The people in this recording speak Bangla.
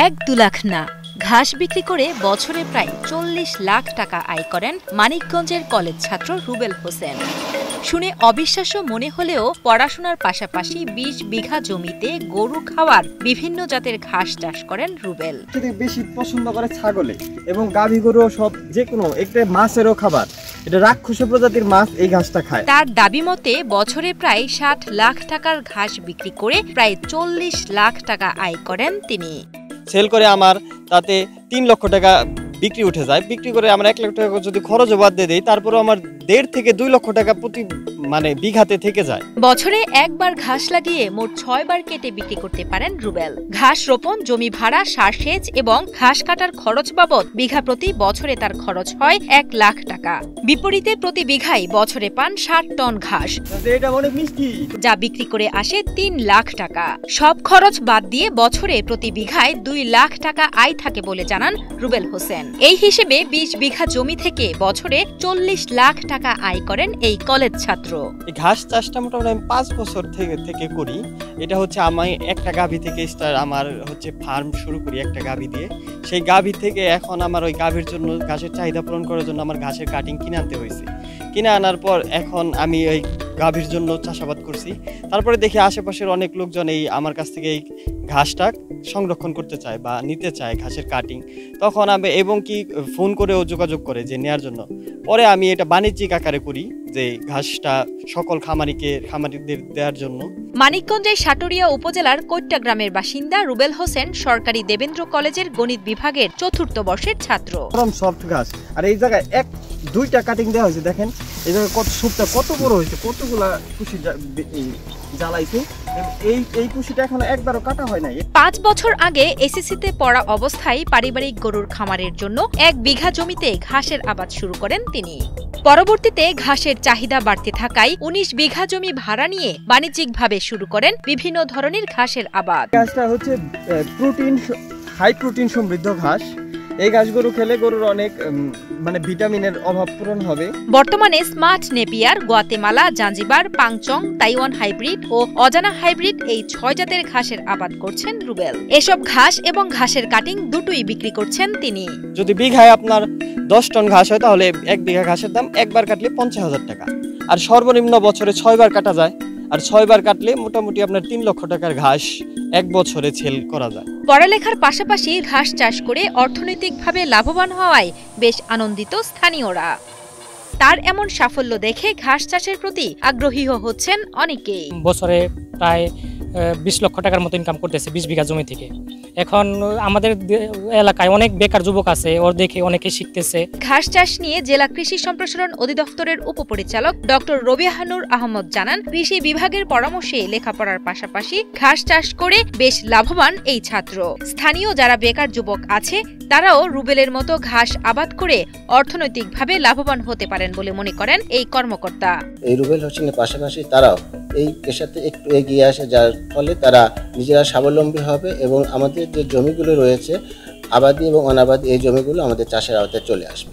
1-2 লাখ না, ঘাস বিক্রি করে বছরে প্রায় 40 লাখ টাকা আয় করেন মানিকগঞ্জের কলেজ ছাত্র রুবেল হোসেন। শুনে অবিশ্বাস্য মনে হলেও পড়াশোনার পাশাপাশি 20 বিঘা জমিতে গরু খাওয়ার বিভিন্ন জাতের ঘাস চাষ করেন রুবেল। বেশি পছন্দ করে ছাগলে এবং গাভী গরু সব যে কোনো একটা মাছেরও খাবার। এটা রাক্ষস প্রজাতির মাছ এই ঘাসটা খায়। তার দাবি মতে বছরে প্রায় 60 লাখ টাকার ঘাস বিক্রি করে প্রায় 40 লাখ টাকা আয় করেন তিনি। সেল করে আমার তাতে 3 লক্ষ টাকা বিক্রি উঠে যায়। বিক্রি করে আমরা 1 লাখ টাকা যদি খরচও বাদ দিয়ে দিই, তারপরে আমার 1.5 থেকে 2 লক্ষ টাকা প্রতি বিঘাতে থেকে যায়। বছরে একবার ঘাস লাগিয়ে মোট 6 বার কেটে বিক্রি করতে পারেন রুবেল। ঘাস রোপণ, জমি ভাড়া, সার সেচ এবং ঘাস কাটার খরচ বাবদ বিঘা প্রতি বছরে তার খরচ হয় 1 লাখ টাকা। বিপরীতে প্রতি বিঘায় বছরে পান 60 টন ঘাস, যা বিক্রি করে আসে 3 লাখ টাকা। সব খরচ বাদ দিয়ে বছরে প্রতি বিঘায় 2 লাখ টাকা আয় থাকে বলে জানান রুবেল হোসেন। এই হিসেবে 20 বিঘা জমি থেকে বছরে 40 লাখ টাকা আয় করেন এই কলেজ ছাত্র। এই ঘাস চাষটা মোটামুটি আমি 5 বছর থেকে করি। এটা হচ্ছে আমি একটা গাভী থেকে আমার ফার্ম শুরু করি একটা গাভী দিয়ে। সেই গাভী থেকে এখন আমার ওই গাভীর জন্য ঘাসের চাহিদা পূরণ করার জন্য আমার ঘাসের কাটিং কিনে আনতে হয়েছে। কিনে আনার পর এখন আমি ওই গাভীর জন্য চাষাবাদ করছি। তারপরে দেখি আশেপাশের অনেক লোকজন এই আমার কাছ থেকে এই ঘাসটা সংরক্ষণ করতে চায় বা নিতে চায় ঘাসের কাটিং। তখন আমি এবং কি ফোন করেও যোগাযোগ করে যে নেয়ার জন্য। পরে আমি এটা বাণিজ্যিক আকারে করি, যে ঘাসটা সকল খামারিদের দেওয়ার জন্য। মানিকগঞ্জের সাটুরিয়া উপজেলার কৈট্টা গ্রামের বাসিন্দা রুবেল হোসেন সরকারি দেবেন্দ্র কলেজের গণিত বিভাগের 4র্থ বর্ষের ছাত্র। সফট ঘাস, আর এই জায়গায় 1-2টা কাটিং দেওয়া হয়েছে। দেখেন এই জায়গায় কত বড় হয়েছে, কতগুলা কুশি জ্বালাইছে। এই কুশিটা এখনো একবারও কাটা হয় নাই। 5 বছর আগে এসএসসিতে পড়া অবস্থায় পারিবারিক গরুর খামারের জন্য 1 বিঘা জমিতে ঘাসের আবাদ শুরু করেন তিনি। পরবর্তীতে ঘাসের চাহিদা বাড়তে থাকায় 19 বিঘা জমি ভাড়া নিয়ে বাণিজ্যিকভাবে শুরু করেন বিভিন্ন ধরনের ঘাসের আবাদ। ঘাসটা হচ্ছে হাই প্রোটিন সমৃদ্ধ ঘাস। এই ঘাসগুলো খেলে গরুর অনেক ভিটামিনের অভাব পূরণ হবে। বর্তমানে smart Napier, Guatemala, Zanzibar, Pakchong, Taiwan hybrid ও অজানা হাইব্রিড এই 6 জাতের ঘাসের আবাদ করছেন রুবেল। এসব ঘাস এবং ঘাসের কাটিং দুটোই বিক্রি করছেন তিনি। যদি বিঘায় আপনার 10 টন ঘাস হয়, তাহলে 1 বিঘা ঘাসের দাম একবার কাটলে 50,000 টাকা। আর সর্বনিম্ন বছরে 6 বার কাটা যায়। আর 6 বার কাটলে মোটামুটি আপনার 3 লক্ষ টাকার ঘাস 1 বছরে সেল করা যায়। পড়ালেখার পাশাপাশি ঘাস চাষ করে অর্থনৈতিকভাবে লাভবান হওয়ায় বেশ আনন্দিত স্থানীয়রা। তার এমন সাফল্য দেখে ঘাস চাষের প্রতি আগ্রহী হচ্ছেন অনেকেই। বছরে প্রায় 20 লক্ষ টাকার মতো ইনকাম করতেছে 20 বিঘা জমি থেকে। এখন আমাদের এলাকায় অনেক বেকার যুবক আছে, ওর দেখে অনেকে শিখতেছে। ঘাস চাষ নিয়ে জেলা কৃষি সম্প্রসারণ অধিদপ্তরের উপপরিচালক ডক্টর রবিয়াহানুর আহমদ জানান, কৃষি বিভাগের পরামর্শে লেখাপড়ার পাশাপাশি ঘাস চাষ করে বেশ লাভবান এই ছাত্র। স্থানীয় যারা বেকার যুবক আছে তারাও রুবেলের মতো ঘাস আবাদ করে অর্থনৈতিকভাবে লাভবান হতে পারেন বলে মনে করেন এই কর্মকর্তা। এই রুবেল হোসেনের পাশাপাশি তারাও এই পেশাতে একটু এগিয়ে আসে, যার ফলে তারা নিজেরা স্বাবলম্বী হবে এবং আমাদের যে জমিগুলো রয়েছে আবাদি এবং অনাবাদি, এই জমিগুলো আমাদের চাষের আওতায় চলে আসবে।